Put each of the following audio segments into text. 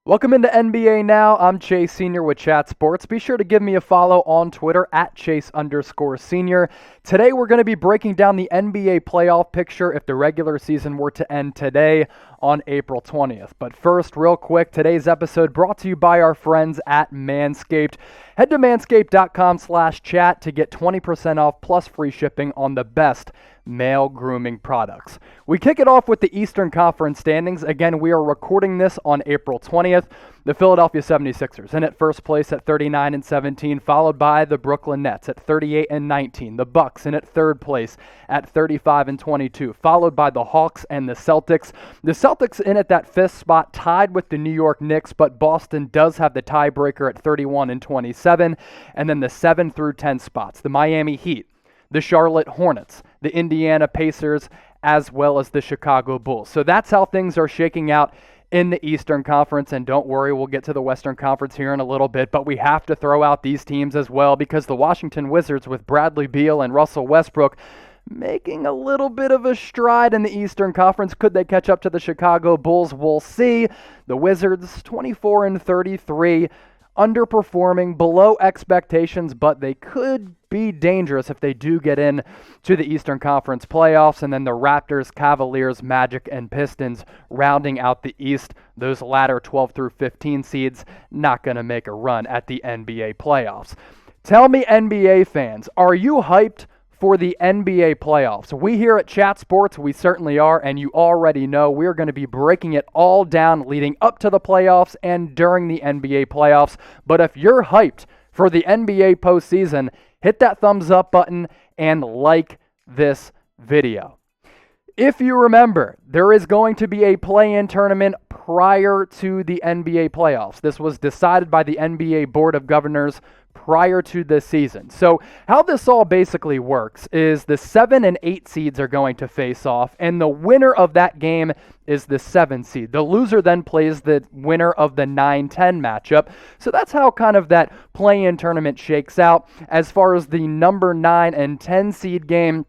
Welcome into NBA Now. I'm Chase Senior with Chat Sports. Be sure to give me a follow on Twitter at Chase_Senior. Today we're going to be breaking down the NBA playoff picture if the regular season were to end today on April 20th. But first, real quick, today's episode brought to you by our friends at Manscaped. Head to manscaped.com/chat to get 20% off plus free shipping on the best male grooming products. We kick it off with the Eastern Conference standings. Again, we are recording this on April 20th. The Philadelphia 76ers in at first place at 39-17, followed by the Brooklyn Nets at 38-19. The Bucks in at third place at 35-22, followed by the Hawks and the Celtics. The Celtics in at that fifth spot, tied with the New York Knicks, but Boston does have the tiebreaker at 31-27. And then the 7 through 10 spots, the Miami Heat, the Charlotte Hornets, the Indiana Pacers, as well as the Chicago Bulls. So that's how things are shaking out in the Eastern Conference, and don't worry, we'll get to the Western Conference here in a little bit, but we have to throw out these teams as well because the Washington Wizards with Bradley Beal and Russell Westbrook making a little bit of a stride in the Eastern Conference. Could they catch up to the Chicago Bulls? We'll see. The Wizards 24-33, underperforming, below expectations, but they could be dangerous if they do get in to the Eastern Conference playoffs. And then the Raptors, Cavaliers, Magic, and Pistons rounding out the East. Those latter 12 through 15 seeds not going to make a run at the NBA playoffs. Tell me, NBA fans, are you hyped for the NBA playoffs? We here at Chat Sports, we certainly are, and you already know we're going to be breaking it all down leading up to the playoffs and during the NBA playoffs. But if you're hyped for the NBA postseason, hit that thumbs up button and like this video. If you remember, there is going to be a play-in tournament prior to the NBA playoffs. This was decided by the NBA Board of Governors prior to this season. So how this all basically works is the 7 and 8 seeds are going to face off, and the winner of that game is the 7 seed. The loser then plays the winner of the 9-10 matchup. So that's how kind of that play-in tournament shakes out. As far as the number 9 and 10 seed game,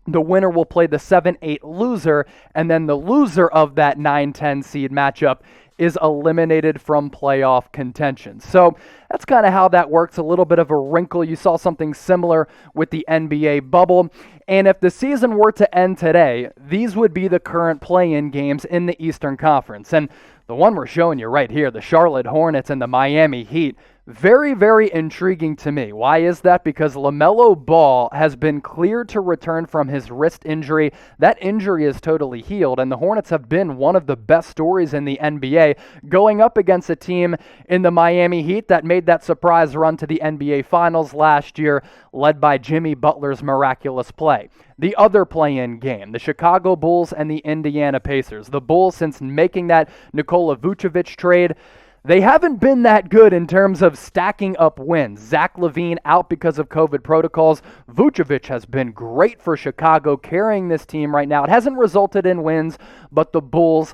the winner will play the 7-8 loser, and then the loser of that 9-10 seed matchup is eliminated from playoff contention. So that's kind of how that works. A little bit of a wrinkle. You saw something similar with the NBA bubble. And if the season were to end today, these would be the current play-in games in the Eastern Conference. And the one we're showing you right here, the Charlotte Hornets and the Miami Heat, very, very intriguing to me. Why is that? Because LaMelo Ball has been cleared to return from his wrist injury. That injury is totally healed, and the Hornets have been one of the best stories in the NBA, going up against a team in the Miami Heat that made that surprise run to the NBA Finals last year, led by Jimmy Butler's miraculous play. The other play-in game, the Chicago Bulls and the Indiana Pacers. The Bulls, since making that Nikola Vucevic trade, they haven't been that good in terms of stacking up wins. Zach LaVine out because of COVID protocols. Vucevic has been great for Chicago, carrying this team right now. It hasn't resulted in wins, but the Bulls,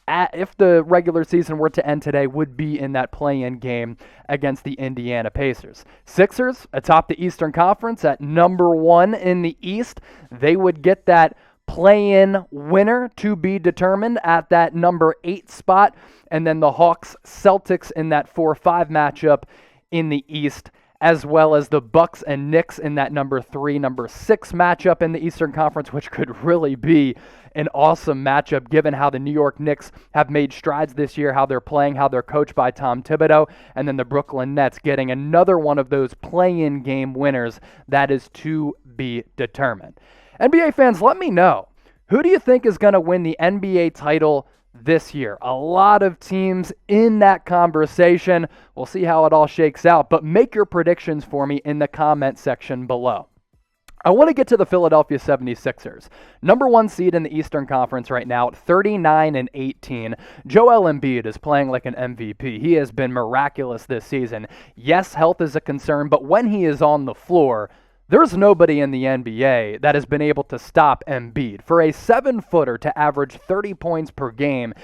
if the regular season were to end today, would be in that play-in game against the Indiana Pacers. Sixers atop the Eastern Conference at number 1 in the East. They would get that play-in winner to be determined at that number 8 spot. And then the Hawks, Celtics in that 4-5 matchup in the East, as well as the Bucks and Knicks in that number 3, number 6 matchup in the Eastern Conference, which could really be an awesome matchup given how the New York Knicks have made strides this year, how they're playing, how they're coached by Tom Thibodeau, and then the Brooklyn Nets getting another one of those play-in game winners that is to be determined. NBA fans, let me know. Who do you think is going to win the NBA title this year? A lot of teams in that conversation. We'll see how it all shakes out, but make your predictions for me in the comment section below. I want to get to the Philadelphia 76ers. Number 1 seed in the Eastern Conference right now at 39-18. Joel Embiid is playing like an MVP. He has been miraculous this season. Yes, health is a concern, but when he is on the floor, there's nobody in the NBA that has been able to stop Embiid. For a 7-footer to average 30 points per game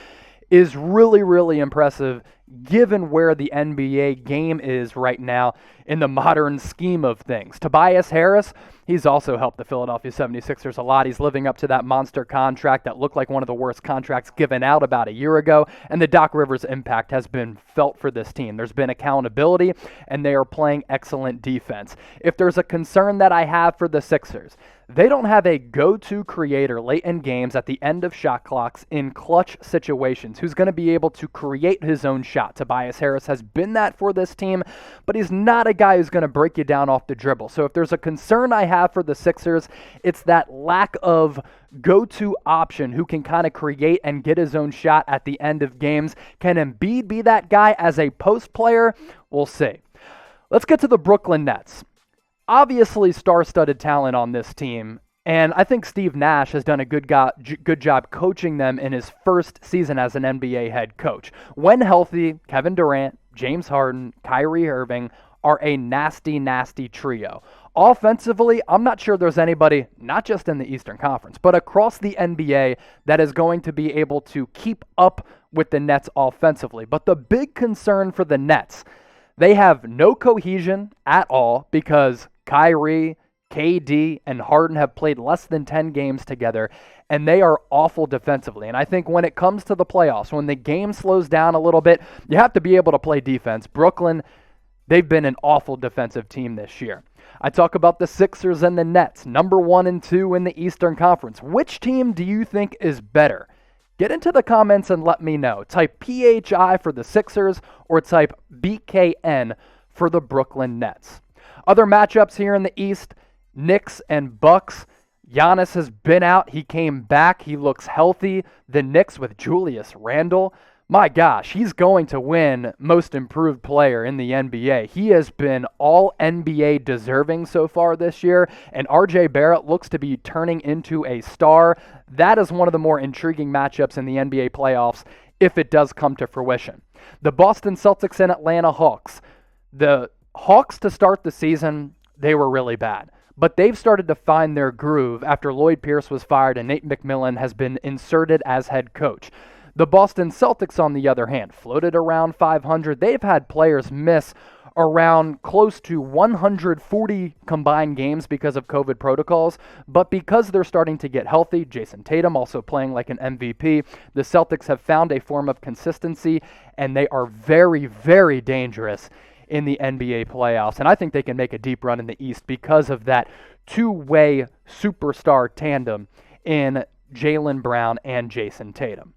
is really, really impressive given where the NBA game is right now in the modern scheme of things. Tobias Harris, he's also helped the Philadelphia 76ers a lot. He's living up to that monster contract that looked like one of the worst contracts given out about a year ago, and the Doc Rivers impact has been felt for this team. There's been accountability, and they are playing excellent defense. If there's a concern that I have for the Sixers, they don't have a go-to creator late in games at the end of shot clocks in clutch situations who's going to be able to create his own shot. Tobias Harris has been that for this team, but he's not a guy who's going to break you down off the dribble. So if there's a concern I have for the Sixers, it's that lack of go-to option who can kind of create and get his own shot at the end of games. Can Embiid be that guy as a post player? We'll see. Let's get to the Brooklyn Nets. Obviously, star-studded talent on this team, and I think Steve Nash has done a good job coaching them in his first season as an NBA head coach. When healthy, Kevin Durant, James Harden, Kyrie Irving are a nasty, nasty trio. Offensively, I'm not sure there's anybody, not just in the Eastern Conference, but across the NBA that is going to be able to keep up with the Nets offensively. But the big concern for the Nets, they have no cohesion at all because Kyrie, KD, and Harden have played less than 10 games together, and they are awful defensively. And I think when it comes to the playoffs, when the game slows down a little bit, you have to be able to play defense. Brooklyn, they've been an awful defensive team this year. I talk about the Sixers and the Nets, number 1 and 2 in the Eastern Conference. Which team do you think is better? Get into the comments and let me know. Type PHI for the Sixers or type BKN for the Brooklyn Nets. Other matchups here in the East, Knicks and Bucks. Giannis has been out. He came back. He looks healthy. The Knicks with Julius Randle. My gosh, he's going to win Most Improved Player in the NBA. He has been all NBA deserving so far this year, and RJ Barrett looks to be turning into a star. That is one of the more intriguing matchups in the NBA playoffs if it does come to fruition. The Boston Celtics and Atlanta Hawks. The Hawks to start the season, they were really bad. But they've started to find their groove after Lloyd Pierce was fired and Nate McMillan has been inserted as head coach. The Boston Celtics, on the other hand, floated around 500. They've had players miss around close to 140 combined games because of COVID protocols, but because they're starting to get healthy, Jason Tatum also playing like an MVP, the Celtics have found a form of consistency, and they are very, very dangerous in the NBA playoffs. And I think they can make a deep run in the East because of that two-way superstar tandem in Jaylen Brown and Jason Tatum.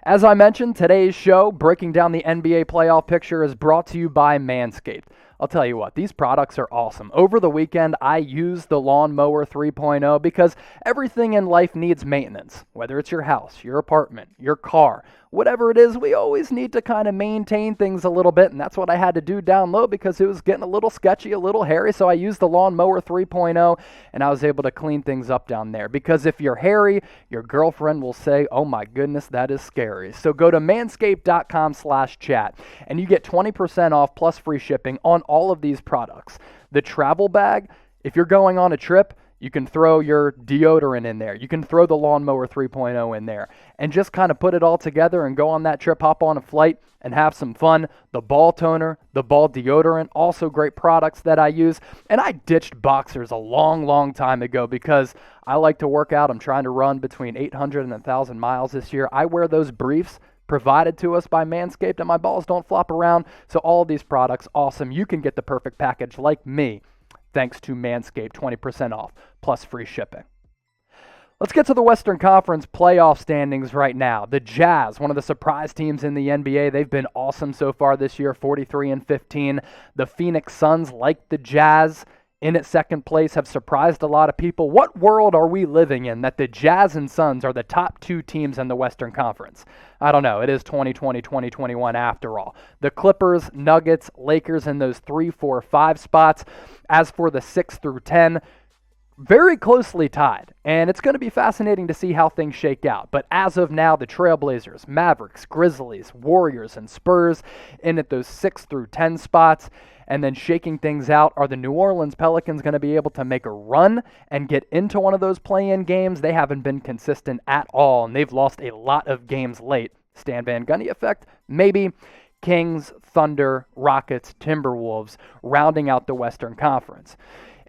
As I mentioned, today's show, breaking down the NBA playoff picture, is brought to you by Manscaped. I'll tell you what, these products are awesome. Over the weekend, I used the Lawnmower 3.0 because everything in life needs maintenance. Whether it's your house, your apartment, your car, whatever it is, we always need to kind of maintain things a little bit, and that's what I had to do down low because it was getting a little sketchy, a little hairy, so I used the Lawnmower 3.0, and I was able to clean things up down there. Because if you're hairy, your girlfriend will say, oh my goodness, that is scary. So go to manscaped.com/chat, and you get 20% off plus free shipping on all of these products. The travel bag, if you're going on a trip, you can throw your deodorant in there. You can throw the Lawnmower 3.0 in there and just kind of put it all together and go on that trip, hop on a flight, and have some fun. The ball toner, the ball deodorant, also great products that I use. And I ditched boxers a long, long time ago because I like to work out. I'm trying to run between 800 and 1,000 miles this year. I wear those briefs provided to us by Manscaped, and my balls don't flop around. So all of these products, awesome. You can get the perfect package like me, thanks to Manscaped, 20% off, plus free shipping. Let's get to the Western Conference playoff standings right now. The Jazz, one of the surprise teams in the NBA, they've been awesome so far this year, 43-15. The Phoenix Suns, like the Jazz, in at second place, have surprised a lot of people. What world are we living in that the Jazz and Suns are the top two teams in the Western Conference? I don't know. It is 2020, 2021 after all. The Clippers, Nuggets, Lakers in those 3, 4, 5 spots. As for the 6 through 10, very closely tied, and it's going to be fascinating to see how things shake out. But as of now, the Trailblazers, Mavericks, Grizzlies, Warriors, and Spurs in at those 6 through 10 spots. And then shaking things out, are the New Orleans Pelicans going to be able to make a run and get into one of those play-in games? They haven't been consistent at all, and they've lost a lot of games late. Stan Van Gundy effect? Maybe. Kings, Thunder, Rockets, Timberwolves, rounding out the Western Conference.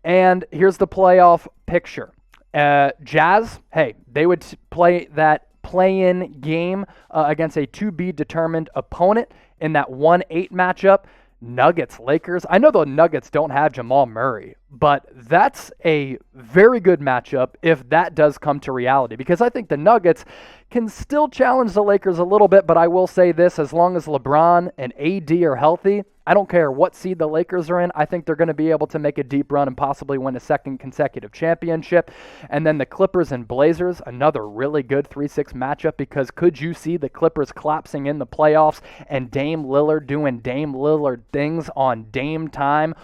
And here's the playoff picture. Jazz, hey, they would play that play-in game against a to-be-determined opponent in that 1-8 matchup. Nuggets, Lakers. I know the Nuggets don't have Jamal Murray, but that's a very good matchup if that does come to reality, because I think the Nuggets can still challenge the Lakers a little bit, but I will say this, as long as LeBron and AD are healthy, I don't care what seed the Lakers are in. I think they're going to be able to make a deep run and possibly win a second consecutive championship. And then the Clippers and Blazers, another really good 3-6 matchup, because could you see the Clippers collapsing in the playoffs and Dame Lillard doing Dame Lillard things on Dame time,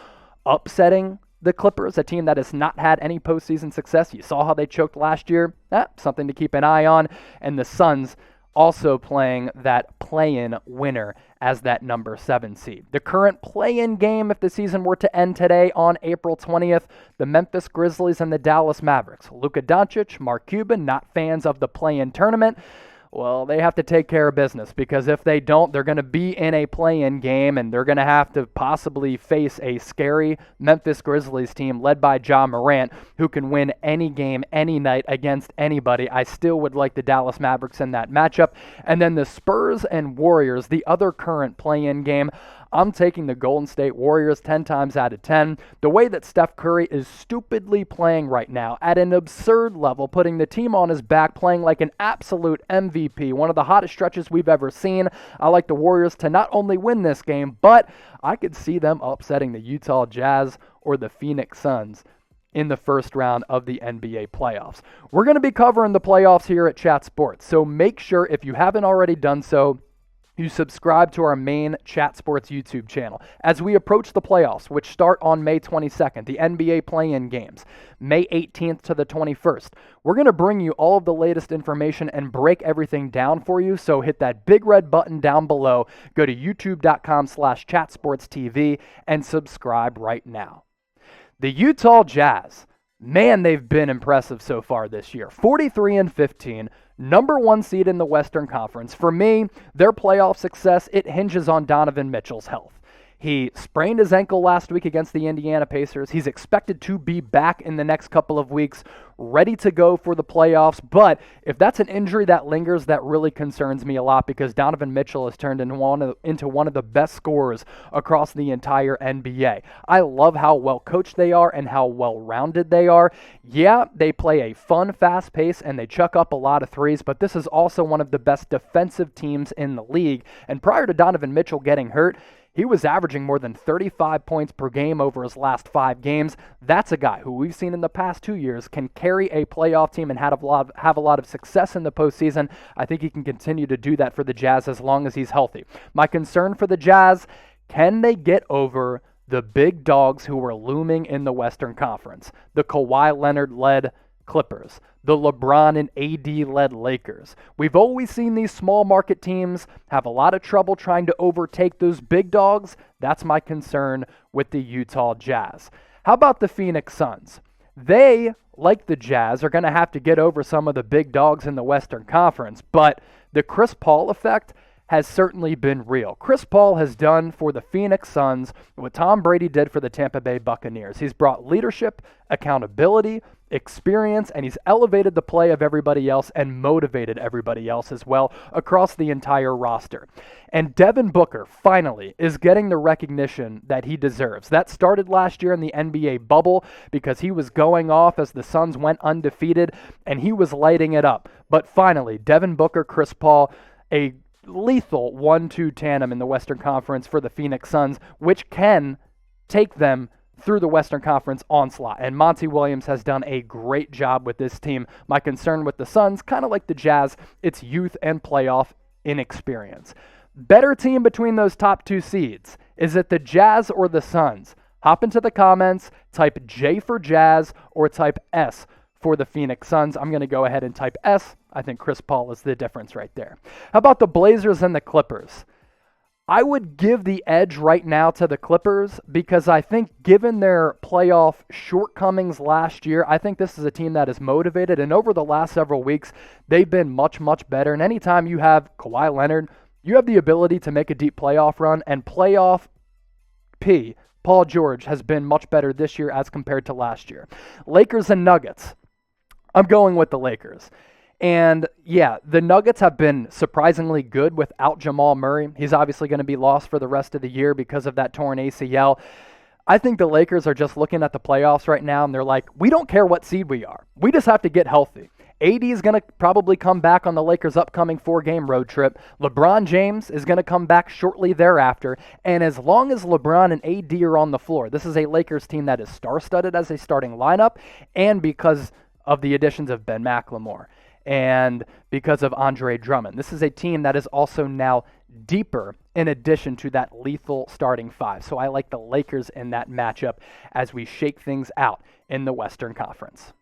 upsetting the Clippers, a team that has not had any postseason success? You saw how they choked last year. Something to keep an eye on. And the Suns also playing that play-in winner as that number 7 seed. The current play-in game, if the season were to end today on April 20th, the Memphis Grizzlies and the Dallas Mavericks. Luka Doncic, Mark Cuban, not fans of the play-in tournament. Well, they have to take care of business, because if they don't, they're going to be in a play-in game, and they're going to have to possibly face a scary Memphis Grizzlies team led by Ja Morant, who can win any game, any night against anybody. I still would like the Dallas Mavericks in that matchup. And then the Spurs and Warriors, the other current play-in game. I'm taking the Golden State Warriors 10 times out of 10. The way that Steph Curry is stupidly playing right now at an absurd level, putting the team on his back, playing like an absolute MVP, one of the hottest stretches we've ever seen. I like the Warriors to not only win this game, but I could see them upsetting the Utah Jazz or the Phoenix Suns in the first round of the NBA playoffs. We're going to be covering the playoffs here at Chat Sports, so make sure, if you haven't already done so, you subscribe to our main Chat Sports YouTube channel. As we approach the playoffs, which start on May 22nd, the NBA play-in games, May 18th to the 21st, we're going to bring you all of the latest information and break everything down for you. So hit that big red button down below, go to youtube.com/chatsportstv, and subscribe right now. The Utah Jazz, man, they've been impressive so far this year. 43-15, number 1 seed in the Western Conference. For me, their playoff success, it hinges on Donovan Mitchell's health. He sprained his ankle last week against the Indiana Pacers. He's expected to be back in the next couple of weeks, ready to go for the playoffs. But if that's an injury that lingers, that really concerns me a lot, because Donovan Mitchell has turned into one of the best scorers across the entire NBA. I love how well coached they are and how well-rounded they are. Yeah, they play a fun, fast pace, and they chuck up a lot of threes, but this is also one of the best defensive teams in the league. And prior to Donovan Mitchell getting hurt, he was averaging more than 35 points per game over his last 5 games. That's a guy who we've seen in the past 2 years can carry a playoff team and have a lot of success in the postseason. I think he can continue to do that for the Jazz as long as he's healthy. My concern for the Jazz, can they get over the big dogs who are looming in the Western Conference? The Kawhi Leonard-led Clippers, the LeBron and AD-led Lakers. We've always seen these small market teams have a lot of trouble trying to overtake those big dogs. That's my concern with the Utah Jazz. How about the Phoenix Suns? They, like the Jazz, are going to have to get over some of the big dogs in the Western Conference, but the Chris Paul effect has certainly been real. Chris Paul has done for the Phoenix Suns what Tom Brady did for the Tampa Bay Buccaneers. He's brought leadership, accountability, experience, and he's elevated the play of everybody else and motivated everybody else as well across the entire roster. And Devin Booker finally is getting the recognition that he deserves. That started last year in the NBA bubble because he was going off as the Suns went undefeated and he was lighting it up. But finally, Devin Booker, Chris Paul, a lethal 1-2 tandem in the Western Conference for the Phoenix Suns, which can take them through the Western Conference onslaught. And Monty Williams has done a great job with this team. My concern with the Suns, kind of like the Jazz, it's youth and playoff inexperience. Better team between those top 2 seeds. Is it the Jazz or the Suns? Hop into the comments, type J for Jazz or type S for the Phoenix Suns. I'm going to go ahead and type S. I think Chris Paul is the difference right there. How about the Blazers and the Clippers? I would give the edge right now to the Clippers because I think given their playoff shortcomings last year, I think this is a team that is motivated. And over the last several weeks, they've been much, much better. And anytime you have Kawhi Leonard, you have the ability to make a deep playoff run. And playoff Paul George, has been much better this year as compared to last year. Lakers and Nuggets. I'm going with the Lakers. And yeah, the Nuggets have been surprisingly good without Jamal Murray. He's obviously going to be lost for the rest of the year because of that torn ACL. I think the Lakers are just looking at the playoffs right now, and they're like, we don't care what seed we are. We just have to get healthy. AD is going to probably come back on the Lakers' upcoming 4-game road trip. LeBron James is going to come back shortly thereafter. And as long as LeBron and AD are on the floor, this is a Lakers team that is star-studded as a starting lineup, and because of the additions of Ben McLemore and because of Andre Drummond. This is a team that is also now deeper in addition to that lethal starting five. So I like the Lakers in that matchup as we shake things out in the Western Conference.